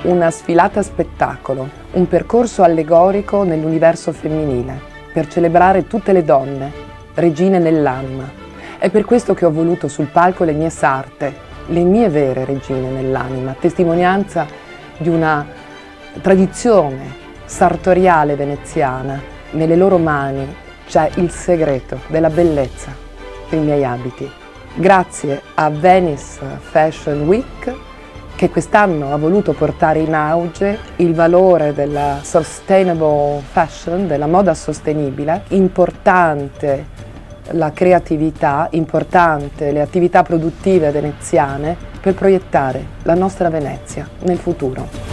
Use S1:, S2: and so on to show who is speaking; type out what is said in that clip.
S1: una sfilata spettacolo, un percorso allegorico nell'universo femminile, per celebrare tutte le donne, regine nell'anima. È per questo che ho voluto sul palco le mie sarte, le mie vere regine nell'anima, testimonianza di una tradizione sartoriale veneziana. Nelle loro mani c'è il segreto della bellezza dei miei abiti. Grazie a Venice Fashion Week, che quest'anno ha voluto portare in auge il valore della sustainable fashion, della moda sostenibile. Importante la creatività, importante le attività produttive veneziane per proiettare la nostra Venezia nel futuro.